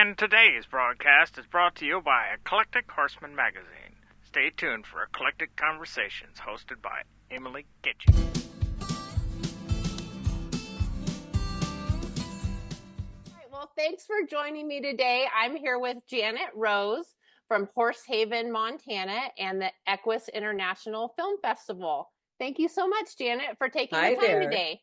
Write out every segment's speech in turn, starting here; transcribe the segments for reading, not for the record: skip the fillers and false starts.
And today's broadcast is brought to you by Eclectic Horseman Magazine. Stay tuned for Eclectic Conversations, hosted by Emily Gitchy. All right, well, thanks for joining me today. I'm here with Janet Rose from Horsehaven, Montana, and the Equus International Film Festival. Thank you so much, Janet, for taking the Hi time there. today.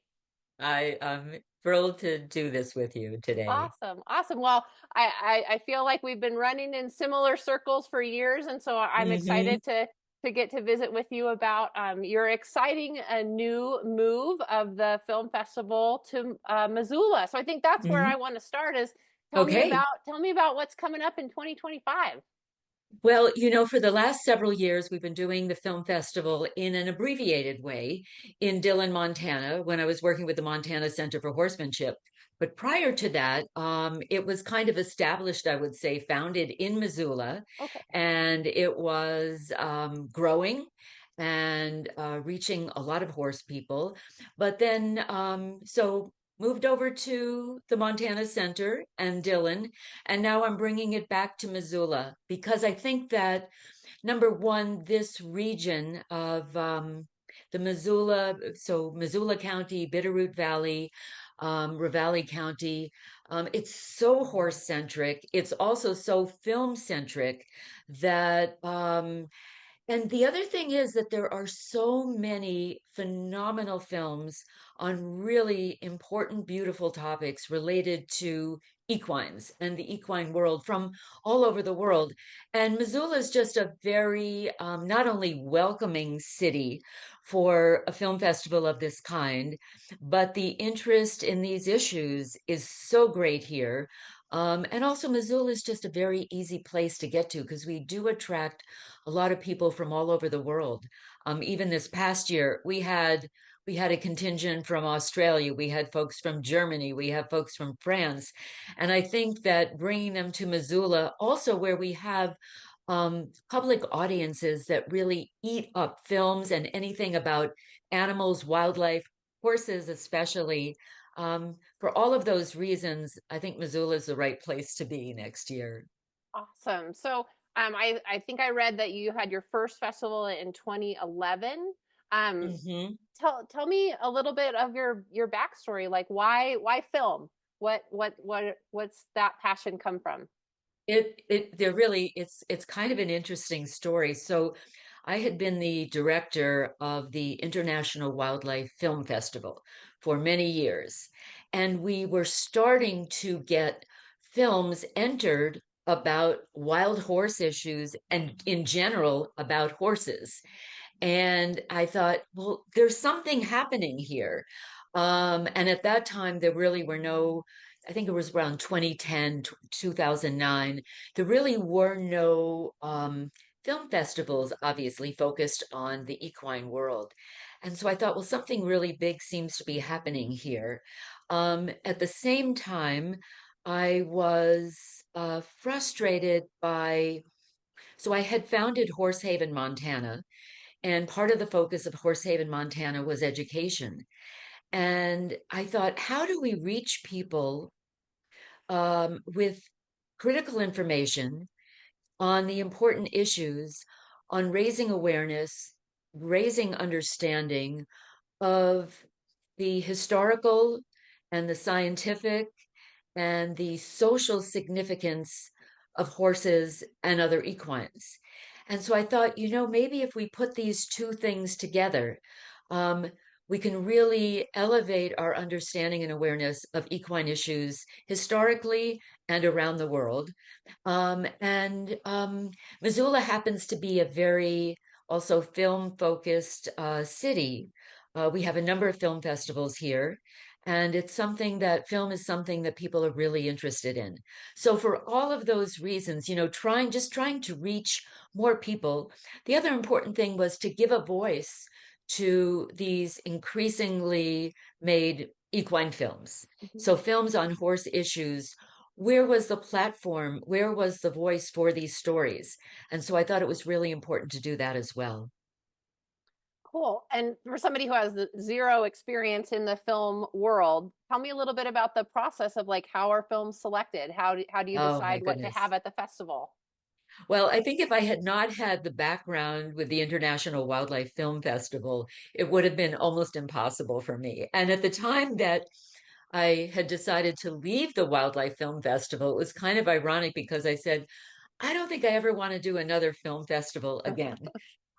I'm thrilled to do this with you today. Awesome, awesome. Well, I feel like we've been running in similar circles for years, and so I'm Hmm. excited to get to visit with you about your exciting new move of the film festival to Missoula. So I think that's where Hmm. I want to start. Is Okay. tell me about what's coming up in 2025. Well, for the last several years, we've been doing the film festival in an abbreviated way in Dillon, Montana, when I was working with the Montana Center for Horsemanship. But prior to that, it was kind of established, I would say, founded in Missoula, Okay. and it was growing and reaching a lot of horse people. But then, so moved over to the Montana Center and Dillon, and now I'm bringing it back to Missoula because I think that number one, this region of the Missoula, so Missoula County, Bitterroot Valley, Ravalli County, it's so horse centric. It's also so film centric that and the other thing is that there are so many phenomenal films on really important, beautiful topics related to equines and the equine world from all over the world. And Missoula is just a very not only welcoming city for a film festival of this kind, but the interest in these issues is so great here. And also, Missoula is just a very easy place to get to because we do attract a lot of people from all over the world. Even this past year, we had a contingent from Australia, we had folks from Germany, we have folks from France, and I think that bringing them to Missoula, also where we have public audiences that really eat up films and anything about animals, wildlife, horses, especially. For all of those reasons, I think Missoula is the right place to be next year. Awesome. So I think I read that you had your first festival in 2011. Um, Hmm. tell me a little bit of your backstory. Like why film? What's that passion come from? It's kind of an interesting story. So I had been the director of the International Wildlife Film Festival for many years, and we were starting to get films entered about wild horse issues and in general about horses. And I thought, well, there's something happening here. And at that time, there really were no, I think it was around 2010, 2009, there really were no film festivals, obviously focused on the equine world. And so I thought, well, something really big seems to be happening here. At the same time, I was frustrated by, so I had founded Horsehaven, Montana, and part of the focus of Horsehaven, Montana was education. And I thought, how do we reach people with critical information on the important issues, on raising awareness, raising understanding of the historical and the scientific and the social significance of horses and other equines. And so I thought, maybe if we put these two things together, um, we can really elevate our understanding and awareness of equine issues historically and around the world. And Missoula happens to be a very also film focused city. We have a number of film festivals here, and it's something that film is something that people are really interested in. So for all of those reasons, trying to reach more people. The other important thing was to give a voice to these increasingly made equine films. Mhm. So films on horse issues, where was the platform? Where was the voice for these stories? And so I thought it was really important to do that as well. Cool. And for somebody who has zero experience in the film world, tell me a little bit about the process of like how are films selected? How do you Oh my decide what to goodness. have at the festival? Well, I think if I had not had the background with the International Wildlife Film Festival, it would have been almost impossible for me. And at the time that I had decided to leave the Wildlife Film Festival, it was kind of ironic because I said, I don't think I ever want to do another film festival again.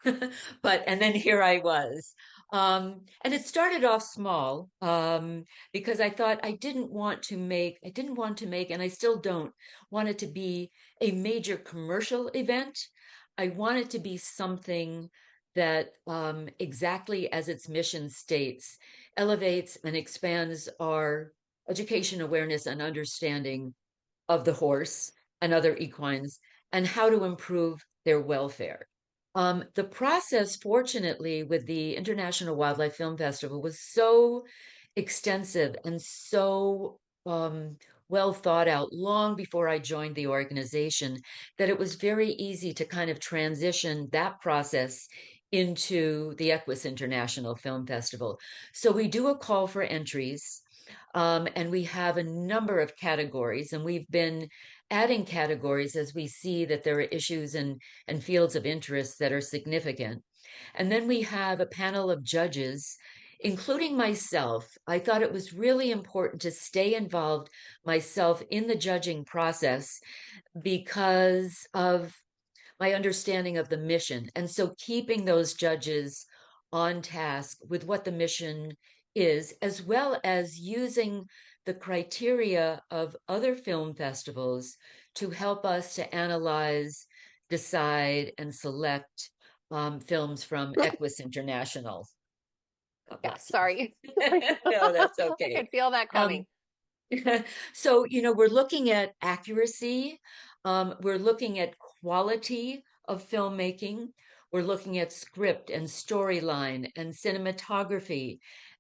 And then here I was. And it started off small, because I thought I didn't want to make, and I still don't want it to be a major commercial event. I want it to be something that, exactly as its mission states, elevates and expands our education, awareness, and understanding of the horse and other equines and how to improve their welfare. The process, fortunately, with the International Wildlife Film Festival was so extensive and so, well thought out long before I joined the organization that it was very easy to kind of transition that process into the Equus International Film Festival. So we do a call for entries. And we have a number of categories, and we've been adding categories as we see that there are issues and fields of interest that are significant. And then we have a panel of judges, including myself. I thought it was really important to stay involved myself in the judging process because of my understanding of the mission. And so keeping those judges on task with what the mission is, as well as using the criteria of other film festivals to help us to analyze, decide, and select films from Equus International. God Yeah, bless sorry. you. No, that's I okay. could feel that coming. Um, So, we're looking at accuracy. We're looking at quality of filmmaking. We're looking at script and storyline and cinematography.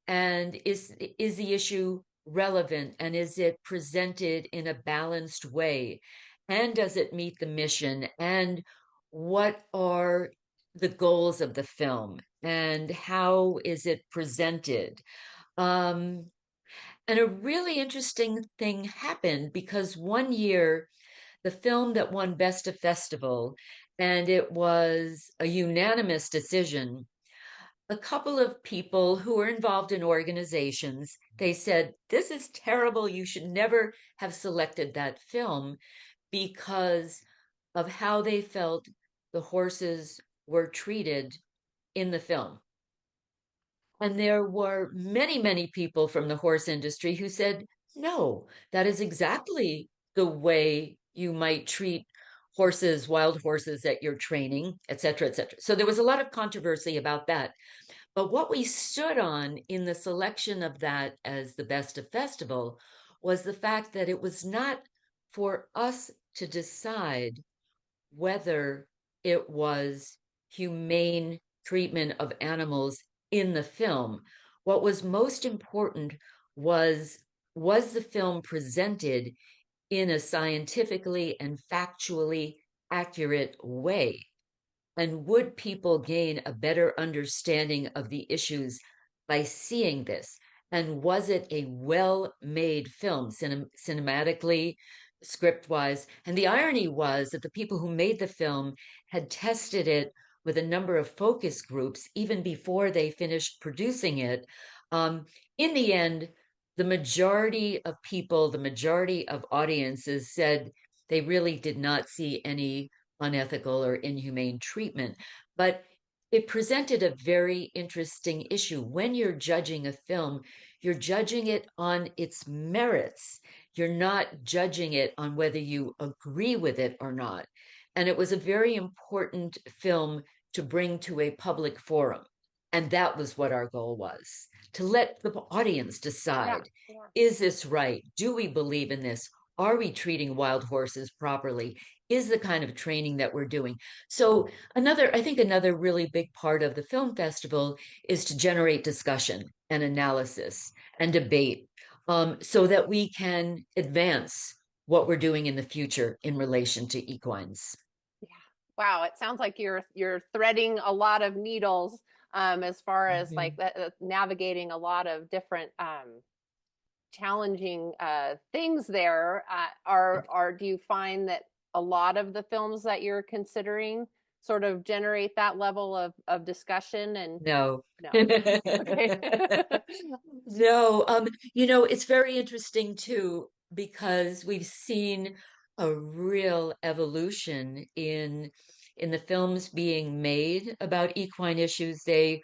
And is the issue relevant and is it presented in a balanced way? And does it meet the mission? And what are the goals of the film? And how is it presented? Um, and a really interesting thing happened because one year, the film that won Best of Festival, and it was a unanimous decision, a couple of people who were involved in organizations, they said, this is terrible. You should never have selected that film because of how they felt the horses were treated in the film. And there were many, many people from the horse industry who said, no, that is exactly the way you might treat horses, wild horses at your training, et cetera, et cetera. So there was a lot of controversy about that. But what we stood on in the selection of that as the best of festival was the fact that it was not for us to decide whether it was humane treatment of animals in the film. What was most important was was the film presented in a scientifically and factually accurate way? And would people gain a better understanding of the issues by seeing this? And was it a well made film, cinematically, script wise? And the irony was that the people who made the film had tested it with a number of focus groups even before they finished producing it. In the end, the majority of people, the majority of audiences said they really did not see any unethical or inhumane treatment. But it presented a very interesting issue. When you're judging a film, you're judging it on its merits. You're not judging it on whether you agree with it or not. And it was a very important film to bring to a public forum. And that was what our goal was, to let the audience Yeah, decide, yeah. is this right? Do we believe in this? Are we treating wild horses properly? Is the kind of training that we're doing? So I think another really big part of the film festival is to generate discussion and analysis and debate, so that we can advance what we're doing in the future in relation to equines. Yeah. Wow, it sounds like you're threading a lot of needles as far as like navigating a lot of different challenging things there. Do you find that a lot of the films that you're considering sort of generate that level of discussion? And No. no. Okay. No, it's very interesting too, because we've seen a real evolution in the films being made about equine issues. They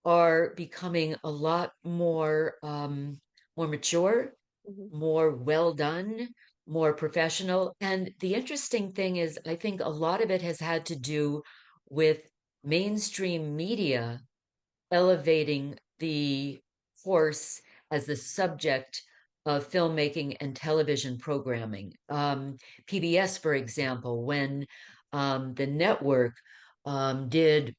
are becoming a lot more mature, Mhm. more well done, more professional. And the interesting thing is, I think a lot of it has had to do with mainstream media elevating the horse as the subject of filmmaking and television programming. PBS, for example, when the network did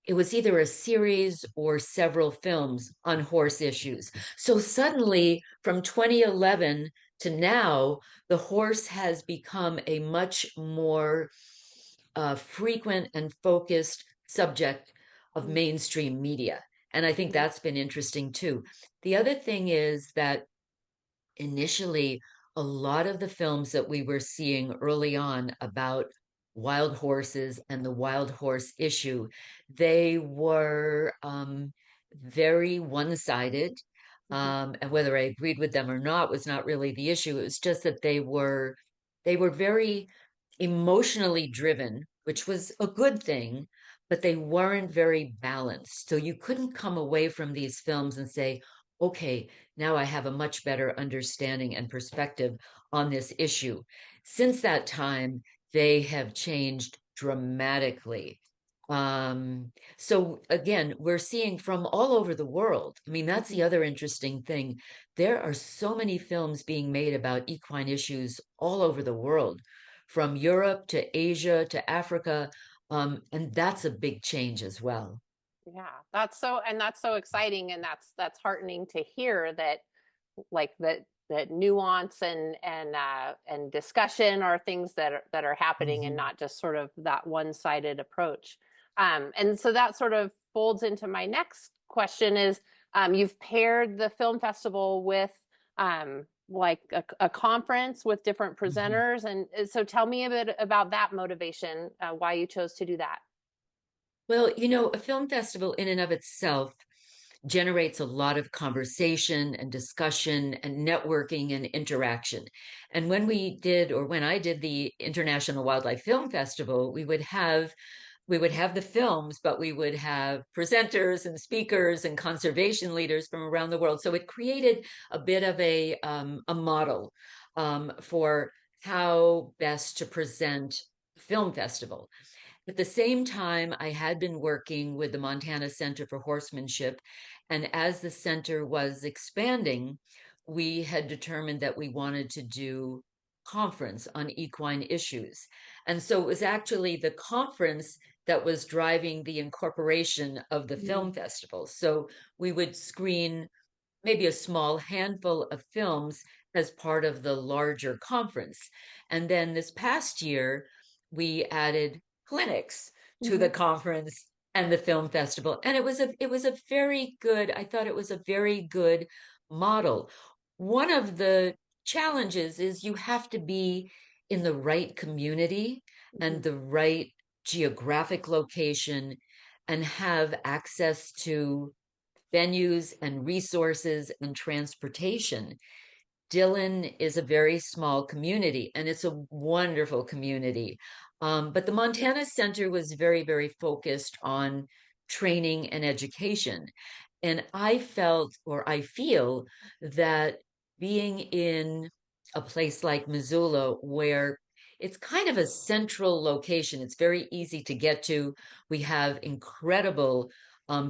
it was either a series or several films on horse issues. So suddenly, from 2011 to now, the horse has become a much more frequent and focused subject of mainstream media. And I think Mhm. that's been interesting too. The other thing is that initially, a lot of the films that we were seeing early on about wild horses and the wild horse issue, they were very one-sided. Mhm. And whether I agreed with them or not was not really the issue. It was just that they were very emotionally driven, which was a good thing, but they weren't very balanced. So you couldn't come away from these films and say, okay, now I have a much better understanding and perspective on this issue. Since that time, they have changed dramatically. So again, we're seeing from all over the world. I mean, that's the Mhm. other interesting thing. There are so many films being made about equine issues all over the world, from Europe to Asia to Africa. And that's a big change as well. Yeah, that's so exciting, and that's heartening to hear that like that nuance and discussion are things that are happening and Mhm. not just sort of that one-sided approach. And so that sort of folds into my next question is you've paired the film festival with like a conference with different Mhm. presenters, and so tell me a bit about that motivation, why you chose to do that. Well, a film festival in and of itself generates a lot of conversation and discussion and networking and interaction. And when I did the International Wildlife Film Festival, we would have the films, but we would have presenters and speakers and conservation leaders from around the world. So it created a bit of a model for how best to present film festival. At the same time, I had been working with the Montana Center for Horsemanship. And as the center was expanding, we had determined that we wanted to do conference on equine issues. And so it was actually the conference that was driving the incorporation of the Mhm. film festival. So we would screen maybe a small handful of films as part of the larger conference. And then this past year, we added clinics to the Mhm. conference and the film festival. And it was a very good, I thought it was a very good model. One of the challenges is you have to be in the right community and Mhm. the right geographic location and have access to venues and resources and transportation. Dillon is a very small community and it's a wonderful community. But the Montana Center was very, very focused on training and education. And I felt, or I feel, that being in a place like Missoula, where it's kind of a central location, it's very easy to get to. We have incredible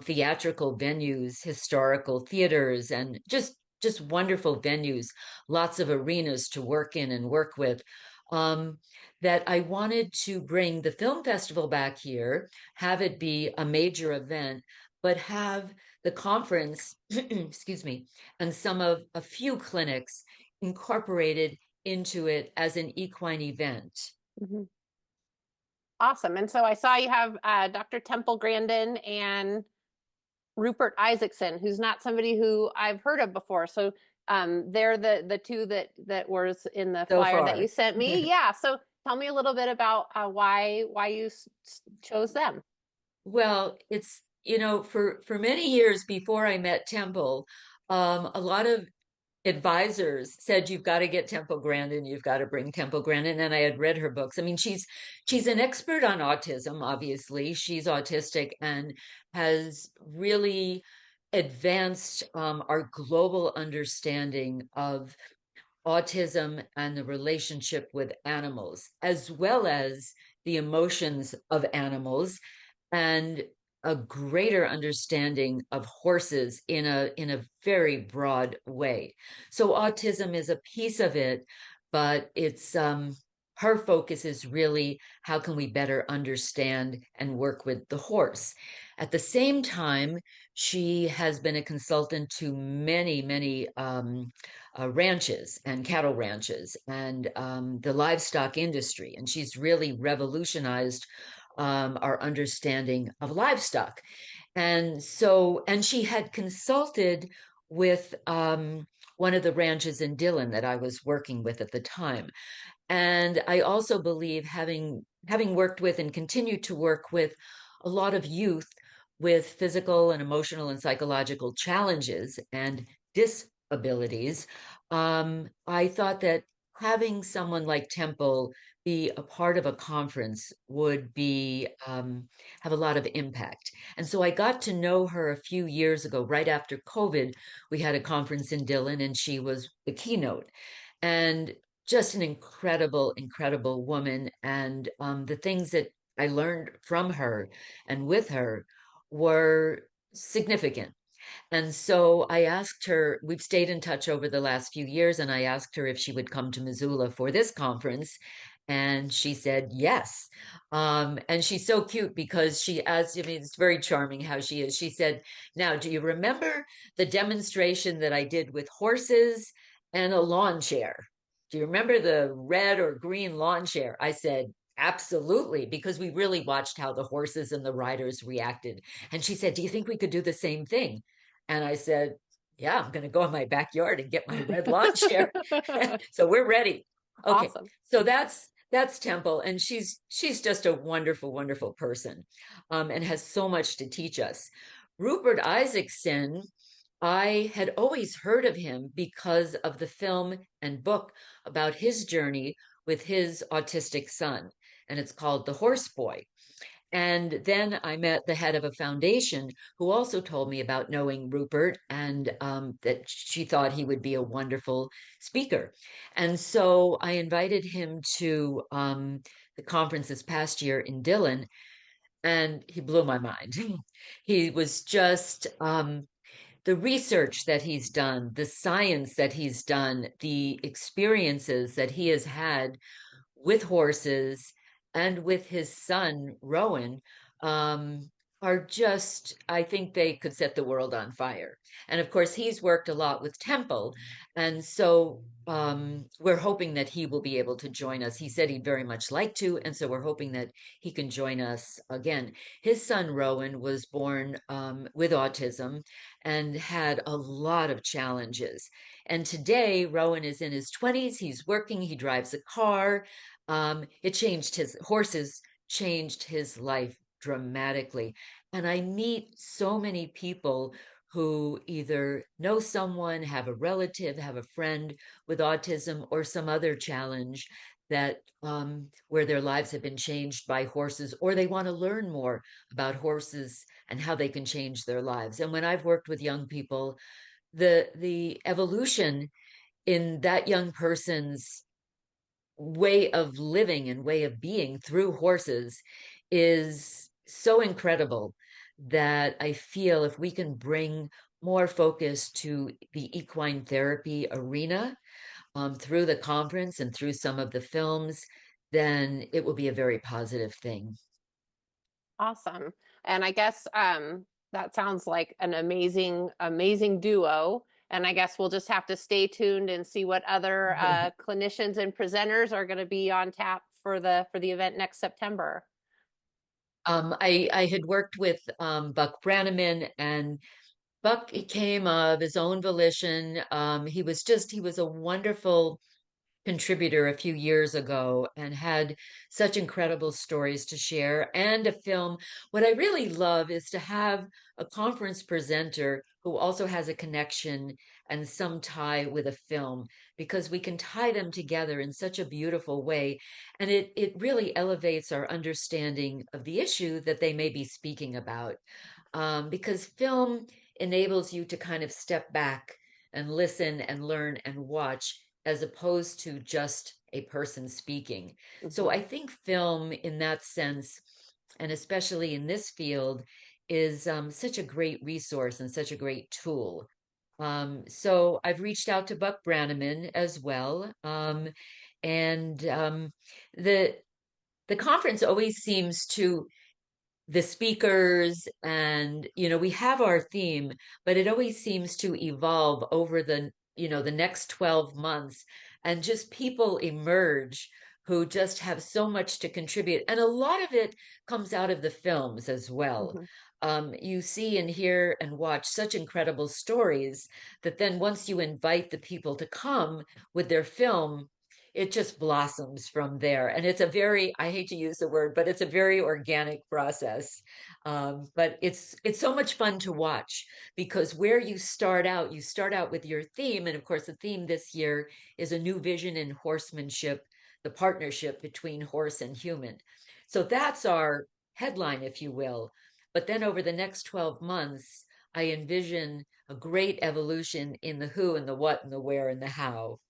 theatrical venues, historical theaters, and just wonderful venues, lots of arenas to work in and work with. Um, that I wanted to bring the film festival back here, have it be a major event, but have the conference, excuse me, and a few clinics incorporated into it as an equine event. Mhm. Awesome. And so I saw you have Dr. Temple Grandin and Rupert Isaacson, who's not somebody who I've heard of before. So they're the two that was in the So flyer that you far. sent me. Yeah. So tell me a little bit about why you chose them. Well, it's, for many years before I met Temple, a lot of advisors said you've got to get Temple Grandin, you've got to bring Temple Grandin, and I had read her books. I mean, she's an expert on autism. Obviously, she's autistic and has really advanced our global understanding of autism and the relationship with animals, as well as the emotions of animals and a greater understanding of horses in a very broad way. So autism is a piece of it, but it's her focus is really how can we better understand and work with the horse. At the same time, she has been a consultant to many ranches and cattle ranches and the livestock industry, and she's really revolutionized our understanding of livestock. And she had consulted with one of the ranches in Dillon that I was working with at the time. And I also believe having worked with and continue to work with a lot of youth with physical and emotional and psychological challenges and disabilities, I thought that having someone like Temple be a part of a conference would be have a lot of impact. And so I got to know her a few years ago, right after COVID. We had a conference in Dillon, and she was the keynote. And just an incredible woman. And the things that I learned from her and with her were significant. And so I asked her, we've stayed in touch over the last few years, and I asked her if she would come to Missoula for this conference. And she said yes. And she's so cute because she asked, I mean, it's very charming how she is. She said, now, do you remember the demonstration that I did with horses and a lawn chair? Do you remember the red or green lawn chair? I said, absolutely, because we really watched how the horses and the riders reacted. And she said, do you think we could do the same thing? And I said, yeah, I'm going to go in my backyard and get my red lawn chair. So we're ready. Okay. Awesome. So that's Temple, and she's just a wonderful person, and has so much to teach us. Rupert Isaacson, I had always heard of him because of the film and book about his journey with his autistic son, and it's called The Horse Boy. And then I met the head of a foundation who also told me about knowing Rupert, and that she thought he would be a wonderful speaker. And so I invited him to the conference this past year in Dillon, and he blew my mind. He was just the research that he's done, the science that he's done, the experiences that he has had with horses and with his son Rowan, um, are just, I think they could set the world on fire. And of course, he's worked a lot with Temple. And so we're hoping that he will be able to join us. He said he'd very much like to. And so we're hoping that he can join us again. His son Rowan was born with autism and had a lot of challenges. And today, Rowan is in his 20s. He's working, he drives a car. It changed his horses, changed his life dramatically. And I meet so many people who either know someone, have a relative, have a friend with autism or some other challenge that where their lives have been changed by horses, or they want to learn more about horses and how they can change their lives. And when I've worked with young people, the evolution in that young person's way of living and way of being through horses is so incredible that I feel if we can bring more focus to the equine therapy arena through the conference and through some of the films, then it will be a very positive thing. Awesome. And I guess that sounds like an amazing duo. And I guess we'll just have to stay tuned and see what other clinicians and presenters are going to be on tap for the event next September. I had worked with Buck Brannaman, and Buck came of his own volition. He was a wonderful contributor a few years ago and had such incredible stories to share and a film. What I really love is to have a conference presenter who also has a connection and some tie with a film, because we can tie them together in such a beautiful way. And it really elevates our understanding of the issue that they may be speaking about. Because film enables you to kind of step back and listen and learn and watch as opposed to just a person speaking. So Mhm. I think film, in that sense, and especially in this field, is such a great resource and such a great tool. So I've reached out to Buck Brannaman as well. And the the conference always seems to, the speakers, and we have our theme, but it always seems to evolve over the next 12 months, and just people emerge who just have so much to contribute, and a lot of it comes out of the films as well. Mhm. You see and hear and watch such incredible stories that then once you invite the people to come with their film, it just blossoms from there. And it's a very, I hate to use the word, but it's a very organic process. But it's so much fun to watch, because where you start out with your theme. And of course, the theme this year is a new vision in horsemanship, the partnership between horse and human. So that's our headline, if you will. But then over the next 12 months, I envision a great evolution in the who and the what and the where and the how.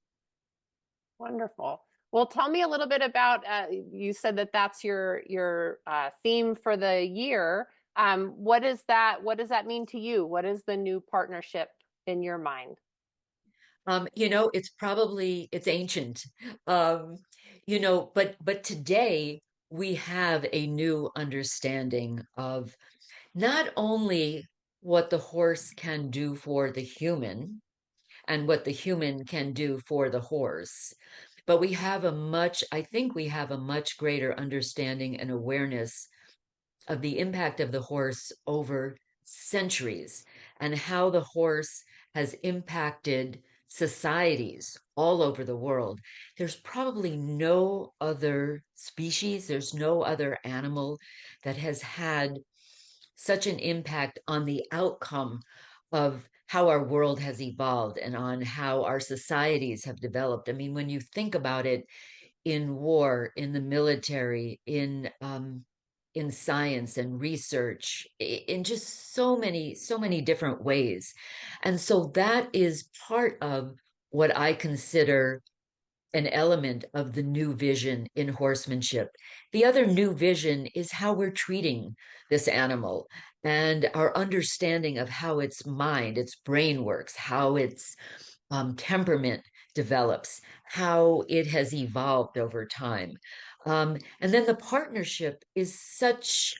Wonderful. Well, tell me a little bit about, you said that that's your theme for the year. What does that mean to you? What is the new partnership in your mind? It's ancient. Um, but today we have a new understanding of not only what the horse can do for the human and what the human can do for the horse, but I think we have a much greater understanding and awareness of the impact of the horse over centuries, and how the horse has impacted societies all over the world. There's probably no other species, there's no other animal that has had such an impact on the outcome of how our world has evolved and on how our societies have developed. I mean, when you think about it, in war, in the military, in science and research, in just so many different ways. And so that is part of what I consider an element of the new vision in horsemanship. The other new vision is how we're treating this animal and our understanding of how its mind, its brain works, how its temperament develops, how it has evolved over time. And then the partnership is such,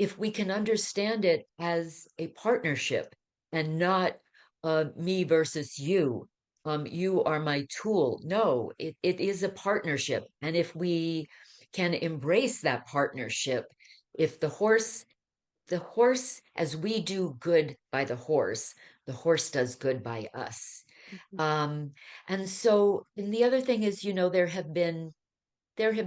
if we can understand it as a partnership and not me versus you, you are my tool. No, it is a partnership. And if we can embrace that partnership, if the horse, as we do good by the horse does good by us. Mhm. Um, and the other thing is, there have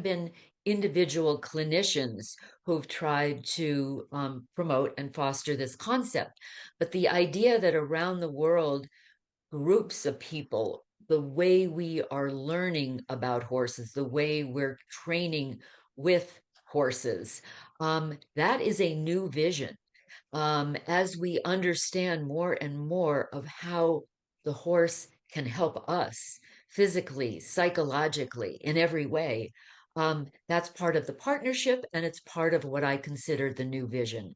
been individual clinicians who've tried to promote and foster this concept. But the idea that around the world, groups of people, the way we are learning about horses, the way we're training with horses, that is a new vision. As we understand more and more of how the horse can help us physically, psychologically, in every way, that's part of the partnership, and it's part of what I consider the new vision.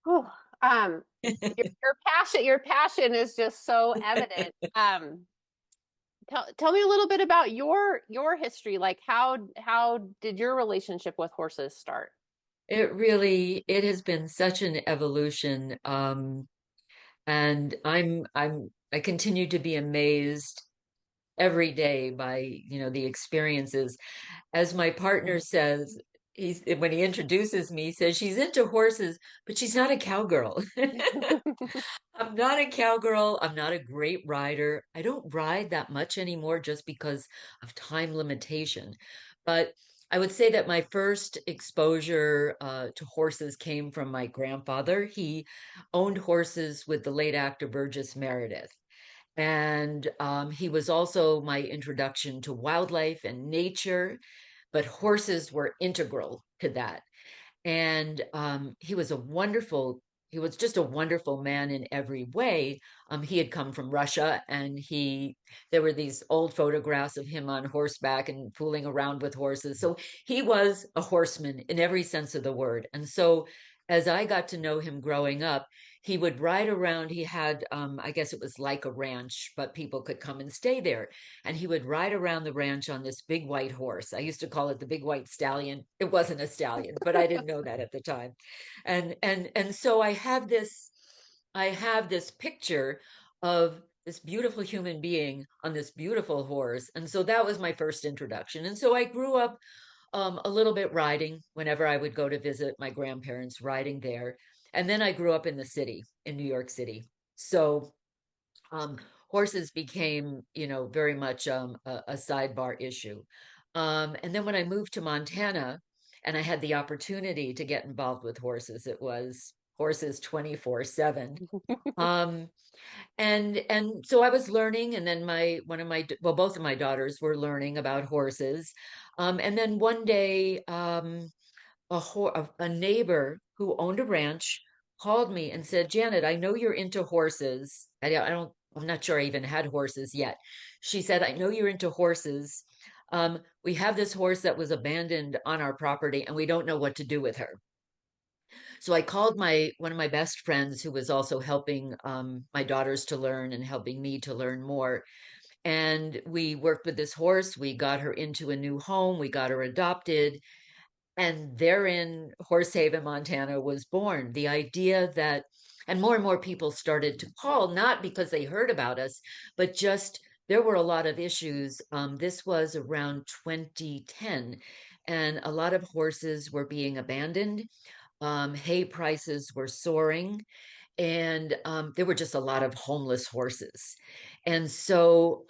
Whew. Um, your passion is just so evident. Tell me a little bit about your history. Like how did your relationship with horses start? It has been such an evolution. And I continue to be amazed every day by, the experiences. As my partner says, when he introduces me, he says she's into horses, but she's not a cowgirl. I'm not a cowgirl. I'm not a great rider. I don't ride that much anymore just because of time limitation. But I would say that my first exposure to horses came from my grandfather. He owned horses with the late actor Burgess Meredith. And he was also my introduction to wildlife and nature, but horses were integral to that. And he was just a wonderful man in every way. He had come from Russia, and there were these old photographs of him on horseback and fooling around with horses. So he was a horseman in every sense of the word. And so as I got to know him growing up, he would ride around. He had, I guess it was like a ranch, but people could come and stay there. And he would ride around the ranch on this big white horse. I used to call it the big white stallion. It wasn't a stallion, but I didn't know that at the time. And so I have this picture of this beautiful human being on this beautiful horse. And so that was my first introduction. And so I grew up a little bit riding whenever I would go to visit my grandparents, riding there. And then I grew up in the city, in New York City. So um, horses became, very much a sidebar issue. And then when I moved to Montana and I had the opportunity to get involved with horses, it was horses 24/7. Um, and so I was learning, and then both of my daughters were learning about horses. And then one day, a neighbor who owned a ranch called me and said, Janet, I know you're into horses. I'm not sure I even had horses yet. She said, I know you're into horses. We have this horse that was abandoned on our property and we don't know what to do with her. So I called one of my best friends who was also helping my daughters to learn and helping me to learn more. And we worked with this horse. We got her into a new home. We got her adopted. And therein, Horsehaven, Montana was born. The idea that, and more people started to call, not because they heard about us, but just there were a lot of issues. This was around 2010, and a lot of horses were being abandoned. Hay prices were soaring, and there were just a lot of homeless horses. And so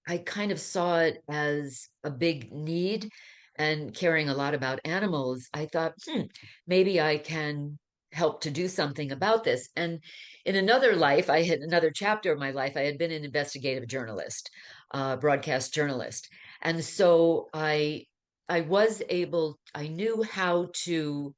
I kind of saw it as a big need, and caring a lot about animals. I thought, maybe I can help to do something about this. And in another life, I had another chapter of my life, I had been an investigative journalist, broadcast journalist. And so I knew how to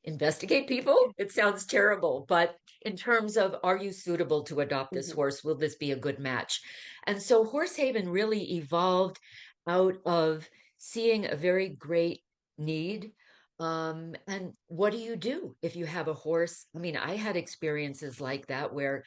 investigate people. It sounds terrible, but in terms of, are you suitable to adopt this horse? Will this be a good match? And so Horsehaven really evolved out of seeing a very great need. And what do you do if you have a horse? I mean, I had experiences like that where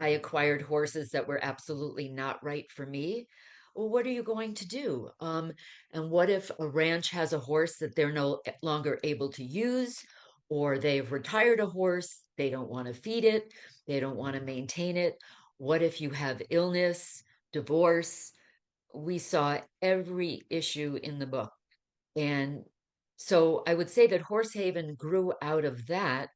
I acquired horses that were absolutely not right for me. Well, what are you going to do? And what if a ranch has a horse that they're no longer able to use, or they've retired a horse, they don't want to feed it, they don't want to maintain it? What if you have illness, divorce? We saw every issue in the book. And so I would say that Horsehaven grew out of that.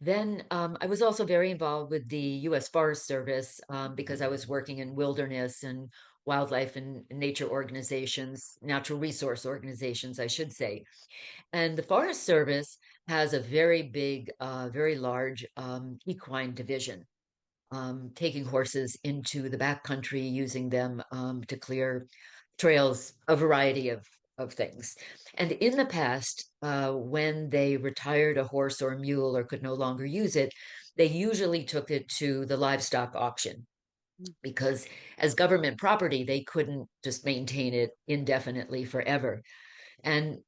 Then I was also very involved with the U.S. Forest Service because I was working in wilderness and wildlife and nature organizations, natural resource organizations, I should say. And the Forest Service has a very big, very large equine division, taking horses into the backcountry, using them to clear trails, a variety of things. And in the past, when they retired a horse or a mule or could no longer use it, they usually took it to the livestock auction because as government property, they couldn't just maintain it indefinitely forever. And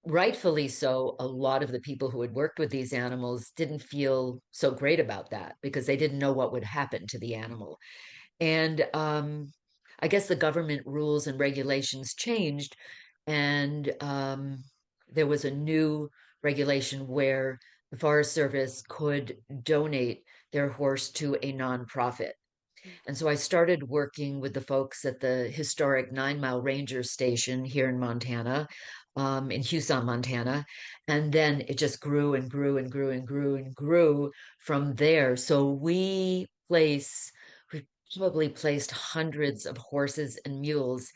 rightfully so, a lot of the people who had worked with these animals didn't feel so great about that because they didn't know what would happen to the animal. And I guess the government rules and regulations changed, and there was a new regulation where the Forest Service could donate their horse to a nonprofit. And so I started working with the folks at the historic 9 Mile Ranger Station here in Montana. in Tucson, Montana. And then it just grew and grew and grew and grew and grew from there. So we probably placed hundreds of horses and mules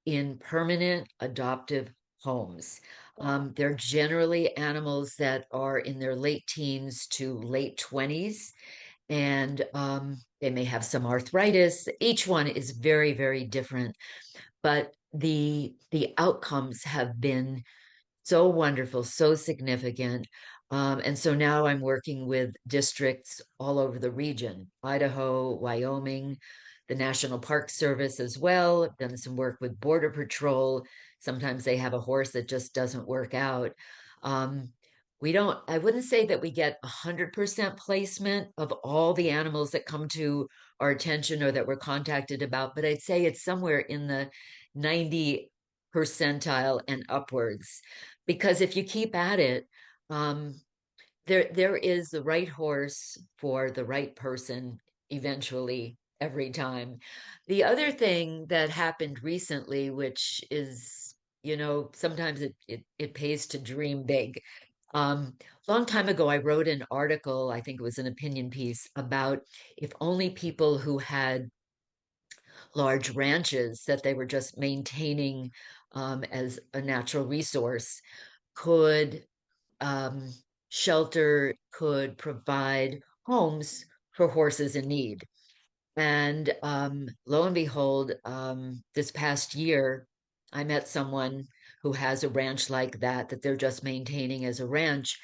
in permanent adoptive homes. Wow. They're generally animals that are in their late teens to late 20s, and they may have some arthritis. Each one is very, very different, but the outcomes have been so wonderful, so significant. And so now I'm working with districts all over the region, Idaho, Wyoming, the National Park Service as well. I've done some work with Border Patrol. Sometimes they have a horse that just doesn't work out. Um, we don't, I wouldn't say that we get 100% placement of all the animals that come to our attention or that we're contacted about, but I'd say it's somewhere in the 90 percentile and upwards. Because if you keep at it, um, there is the right horse for the right person eventually every time. The other thing that happened recently, which is, sometimes it pays to dream big. Long time ago, I wrote an article, I think it was an opinion piece, about if only people who had large ranches that they were just maintaining as a natural resource could um, shelter, could provide homes for horses in need. And lo and behold, this past year, I met someone who has a ranch like that they're just maintaining as a ranch,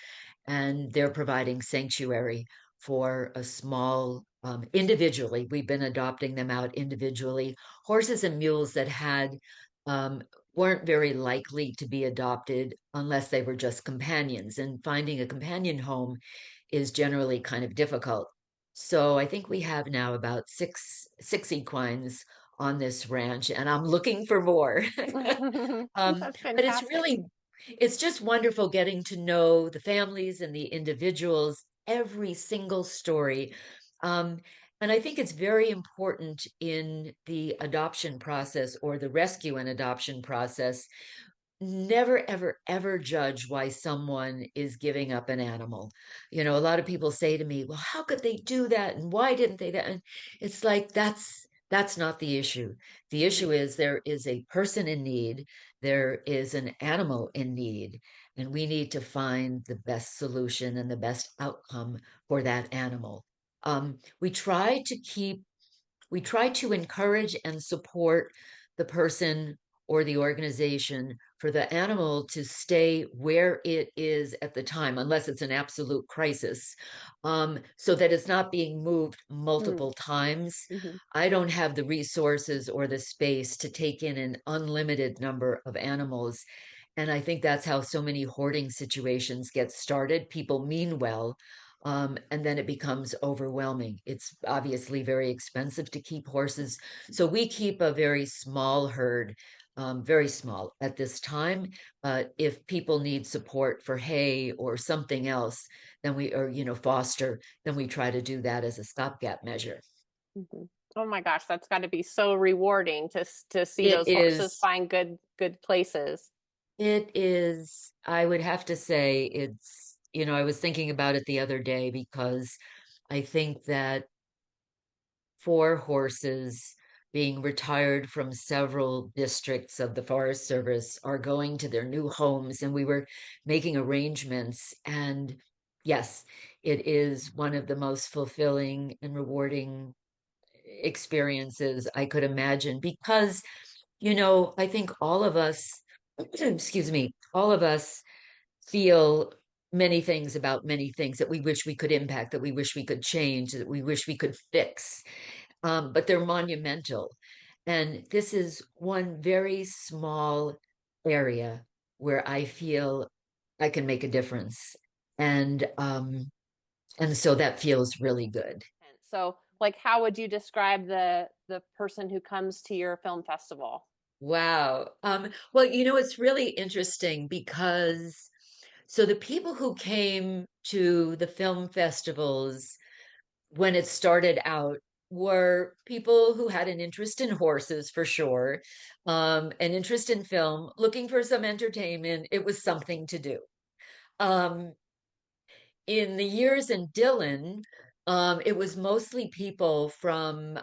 and they're providing sanctuary for a small, individually. We've been adopting them out individually, horses and mules that um, weren't very likely to be adopted unless they were just companions. And finding a companion home is generally kind of difficult. So I think we have now about six equines on this ranch, and I'm looking for more. That's But fantastic. it's just wonderful getting to know the families and the individuals, every single story. Um, and I think it's very important in the adoption process or the rescue and adoption process, never, ever, ever judge why someone is giving up an animal. A lot of people say to me, well, how could they do that? And why didn't they that? And it's like, that's not the issue. The Mhm, issue is there is a person in need, there is an animal in need, and we need to find the best solution and the best outcome for that animal. We try to keep we try to encourage and support the person or the organization for the animal to stay where it is at the time, unless it's an absolute crisis, so that it's not being moved mm, multiple times. mhm, I don't have the resources or the space to take in an unlimited number of animals. And I think that's how so many hoarding situations get started. People mean well, and then it becomes overwhelming. It's obviously very expensive to keep horses. So we keep a very small herd, very small at this time. If people need support for hay or something else, or foster, then we try to do that as a stopgap measure. mhm. Oh my gosh, that's got to be so rewarding to see It those horses is find good places. It is, I would have to say I was thinking about it the other day because I think that four horses being retired from several districts of the Forest Service are going to their new homes, and we were making arrangements. And yes, it is one of the most fulfilling and rewarding experiences I could imagine because I think all of us, excuse me, all of us feel many things about many things that we wish we could impact, that we wish we could change, that we wish we could fix. But they're monumental. And this is one very small area where I feel I can make a difference. And so that feels really good. So, like, how would you describe the person who comes to your film festival? Wow. Well, it's really interesting because so the people who came to the film festivals when it started out were people who had an interest in horses for sure, an interest in film, looking for some entertainment. It was something to do. Um, in the years in Dillon, it was mostly people from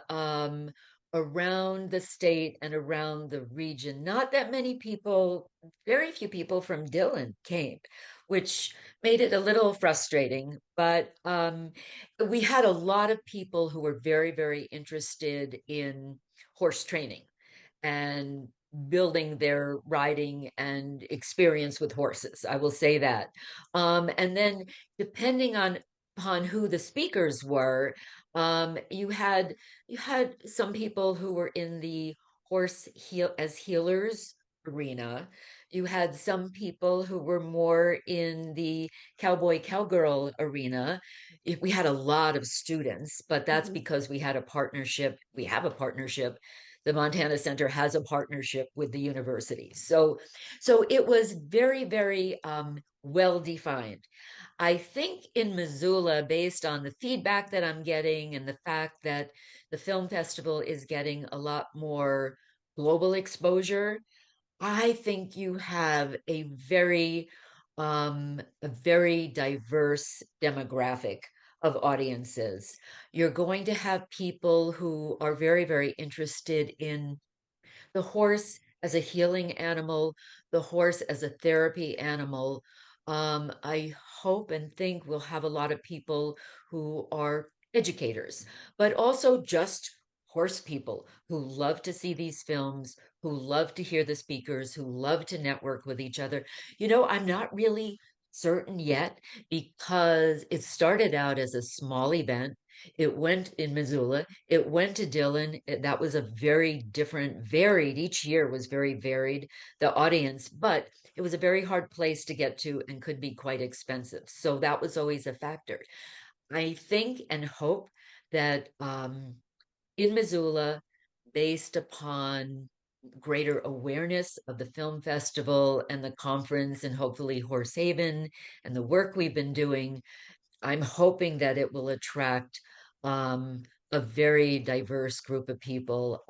around the state and around the region. Not that many people, very few people from Dillon came, which made it a little frustrating. But we had a lot of people who were very, very interested in horse training and building their riding and experience with horses. I will say that. And then depending on upon who the speakers were, you had some people who were in the as healers arena. You had some people who were more in the cowboy cowgirl arena. We had a lot of students, but that's Mhm. because we had a partnership. We have a partnership. The Montana Center has a partnership with the university. So it was very, very well defined. I think in Missoula, based on the feedback that I'm getting and the fact that the film festival is getting a lot more global exposure, I think you have a very diverse demographic of audiences. You're going to have people who are very, very interested in the horse as a healing animal, the horse as a therapy animal. I hope and think we'll have a lot of people who are educators, but also just horse people who love to see these films, who love to hear the speakers, who love to network with each other. I'm not really certain yet because it started out as a small event. It went in Missoula. It went to Dillon. That was a very different, varied, each year was very varied, the audience, but it was a very hard place to get to and could be quite expensive. So that was always a factor. I think and hope that in Missoula, based upon greater awareness of the film festival and the conference, and hopefully Horse Haven and the work we've been doing, I'm hoping that it will attract um, a very diverse group of people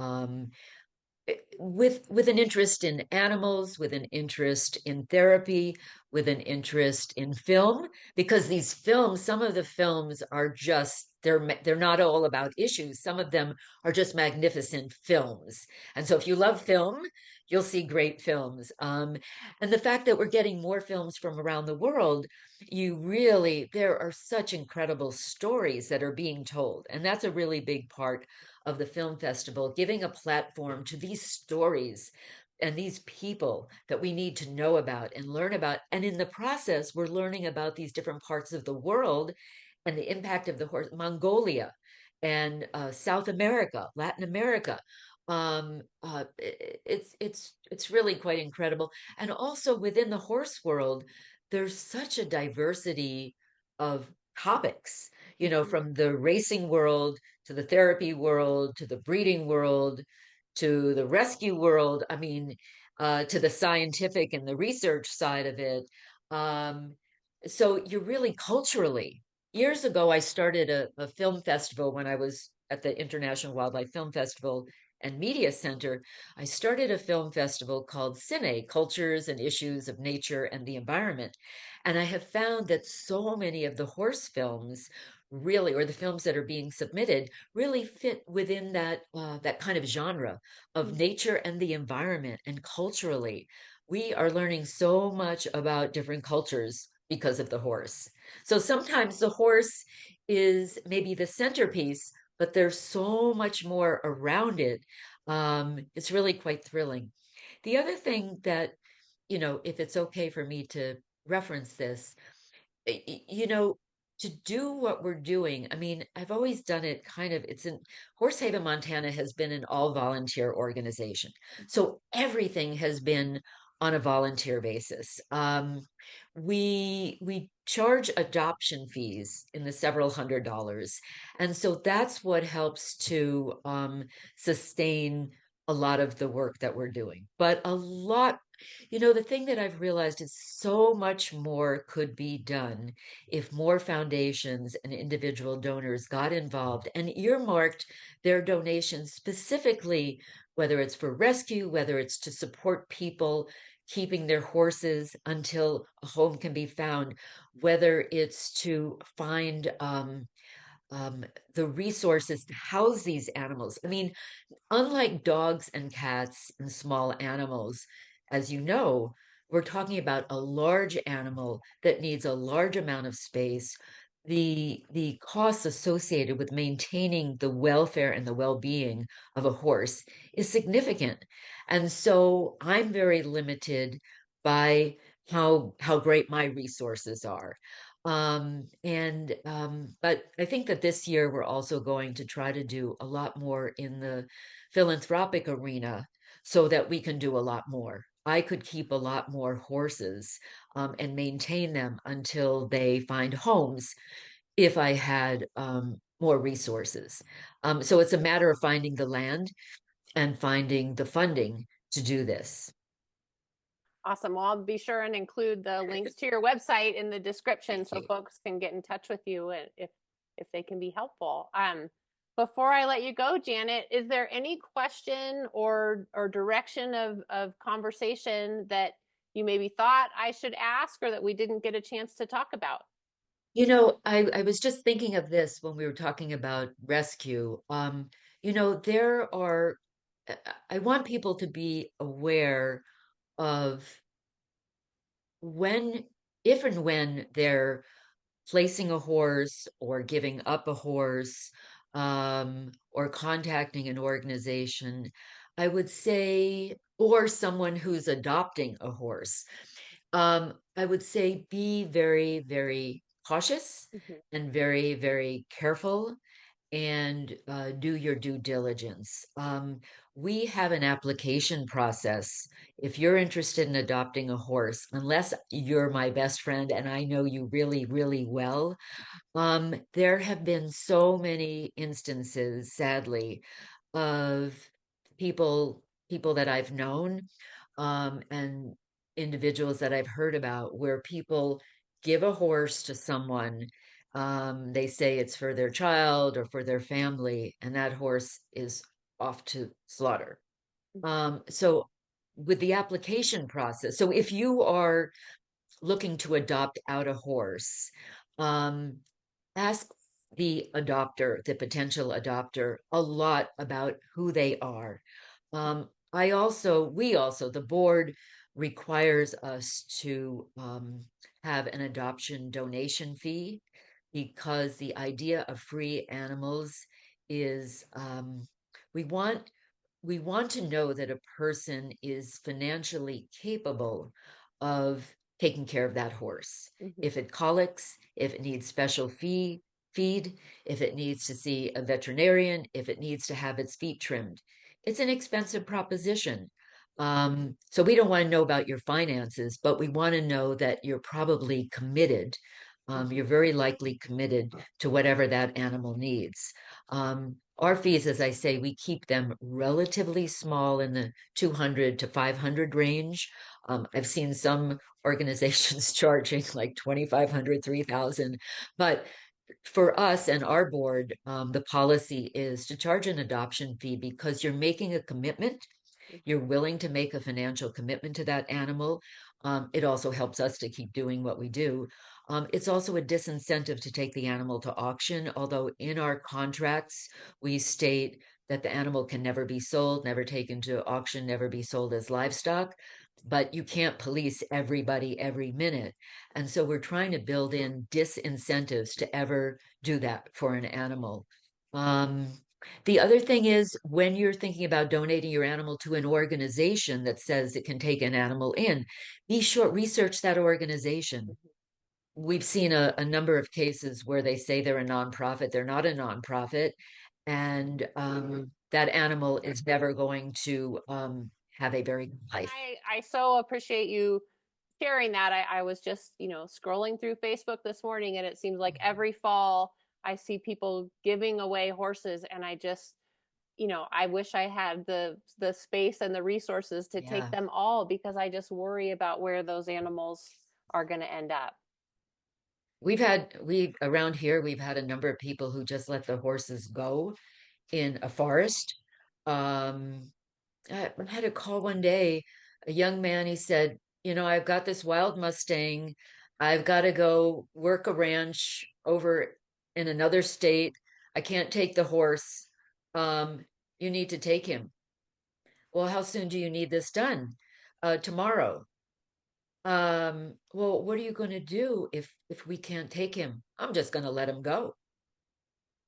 with an interest in animals, with an interest in therapy, with an interest in film, because these films, some of the films are just they're not all about issues. Some of them are just magnificent films, and so if you love film, you'll see great films. And the fact that we're getting more films from around the world, there are such incredible stories that are being told, and that's a really big part of the film festival, giving a platform to these stories and these people that we need to know about and learn about. And in the process, we're learning about these different parts of the world and the impact of the horse, Mongolia and South America, Latin America. It's really quite incredible. And also within the horse world, there's such a diversity of topics, Mhm. from the racing world to the therapy world, to the breeding world, to the rescue world. I mean, to the scientific and the research side of it. Um, so you're really culturally. Years ago, I started a film festival when I was at the International Wildlife Film Festival and Media Center. I started a film festival called Cine, Cultures and Issues of Nature and the Environment. And I have found that so many of the horse films really, or the films that are being submitted, really fit within that kind of genre of Mhm. nature and the environment. And culturally, we are learning so much about different cultures because of the horse. So sometimes the horse is maybe the centerpiece, but there's so much more around it. It's really quite thrilling. The other thing that, if it's okay for me to reference this, you know, to do what we're doing, I mean, I've always done it it's in Horsehaven, Montana has been an all volunteer organization. So everything has been on a volunteer basis. We charge adoption fees in the several $100s. And so that's what helps to sustain a lot of the work that we're doing. But a lot, the thing that I've realized is so much more could be done if more foundations and individual donors got involved and earmarked their donations specifically, whether it's for rescue, whether it's to support people keeping their horses until a home can be found, whether it's to find the resources to house these animals. I mean, unlike dogs and cats and small animals, as you know, we're talking about a large animal that needs a large amount of space. The costs associated with maintaining the welfare and the well-being of a horse is significant. And so I'm very limited by how great my resources are. But I think that this year we're also going to try to do a lot more in the philanthropic arena so that we can do a lot more. I could keep a lot more horses and maintain them until they find homes if I had more resources. So it's a matter of finding the land and finding the funding to do this. Awesome. Well, I'll be sure and include the links to your website in the description so folks can get in touch with you if they can be helpful. Before I let you go, Janet, is there any question or direction of conversation that you maybe thought I should ask or that we didn't get a chance to talk about? I was just thinking of this when we were talking about rescue. There are, I want people to be aware of when, if and when they're placing a horse or giving up a horse or contacting an organization, I would say, or someone who's adopting a horse, I would say be very, very cautious Mhm. and very, very careful and do your due diligence. We have an application process. If you're interested in adopting a horse, unless you're my best friend and I know you really, really well, there have been so many instances, sadly, of people that I've known, and individuals that I've heard about where people give a horse to someone. They say it's for their child or for their family, and that horse is off to slaughter. So with the application process, so if you are looking to adopt out a horse, um, ask the adopter, the potential adopter, a lot about who they are. We also, the board requires us to have an adoption donation fee because the idea of free animals is we want we want to know that a person is financially capable of taking care of that horse. Mhm. If it colics, if it needs special feed, if it needs to see a veterinarian, if it needs to have its feet trimmed. It's an expensive proposition. So we don't want to know about your finances, but we want to know that you're probably committed. You're very likely committed to whatever that animal needs. Our fees, as I say, we keep them relatively small in the 200 to 500 range. I've seen some organizations charging like 2,500, 3,000, but for us and our board, the policy is to charge an adoption fee because you're making a commitment. You're willing to make a financial commitment to that animal. It also helps us to keep doing what we do. It's also a disincentive to take the animal to auction, although in our contracts, we state that the animal can never be sold, never taken to auction, never be sold as livestock. But you can't police everybody every minute. And so we're trying to build in disincentives to ever do that for an animal. Um, the other thing is when you're thinking about donating your animal to an organization that says it can take an animal in, be sure, research that organization. We've seen a number of cases where they say they're a nonprofit, they're not a nonprofit, and that animal is never going to have a very good And life. I so appreciate you sharing that. I was just, scrolling through Facebook this morning and it seems like every fall I see people giving away horses and I just, I wish I had the space and the resources to take Yeah. them all, because I just worry about where those animals are going to end up. We around here, we've had a number of people who just let the horses go in a forest. Um, I had a call one day, a young man, he said, I've got this wild Mustang. I've got to go work a ranch over in another state. I can't take the horse. Um, you need to take him. Well, how soon do you need this done? Tomorrow. Well, what are you going to do if we can't take him? I'm just going to let him go.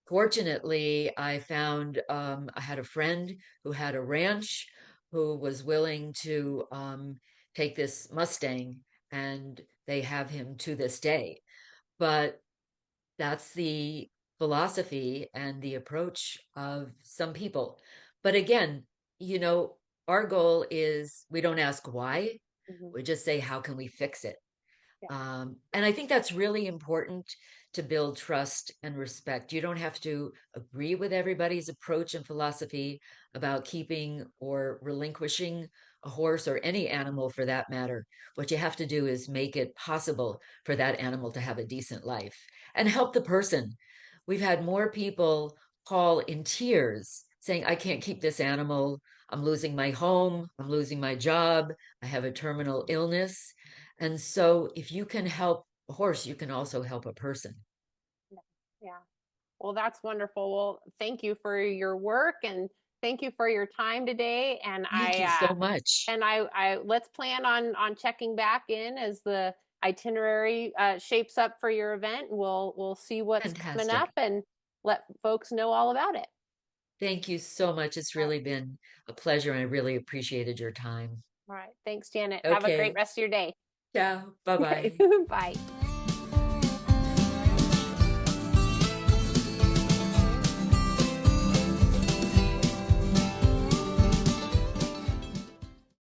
Fortunately, I had a friend who had a ranch who was willing to take this Mustang, and they have him to this day. But that's the philosophy and the approach of some people. But again, you know, our goal is we don't ask why, Hmm. we just say, how can we fix it? Yeah. And I think that's really important to build trust and respect. You don't have to agree with everybody's approach and philosophy about keeping or relinquishing a horse or any animal for that matter. What you have to do is make it possible for that animal to have a decent life and help the person. We've had more people call in tears saying, I can't keep this animal. I'm losing my home. I'm losing my job. I have a terminal illness. And so if you can help a horse, you can also help a person. Yeah. Yeah. Well, that's wonderful. Well, thank you for your work, and thank you for your time today. And Thank you so much. I let's plan on checking back in as the itinerary shapes up for your event. We'll see what's coming up Fantastic. and let folks know all about it. Thank you so much. It's All right. really been a pleasure, and I really appreciated your time. All right. Thanks, Janet. Have a great Okay. rest of your day. Ciao. Bye Okay. bye. Bye.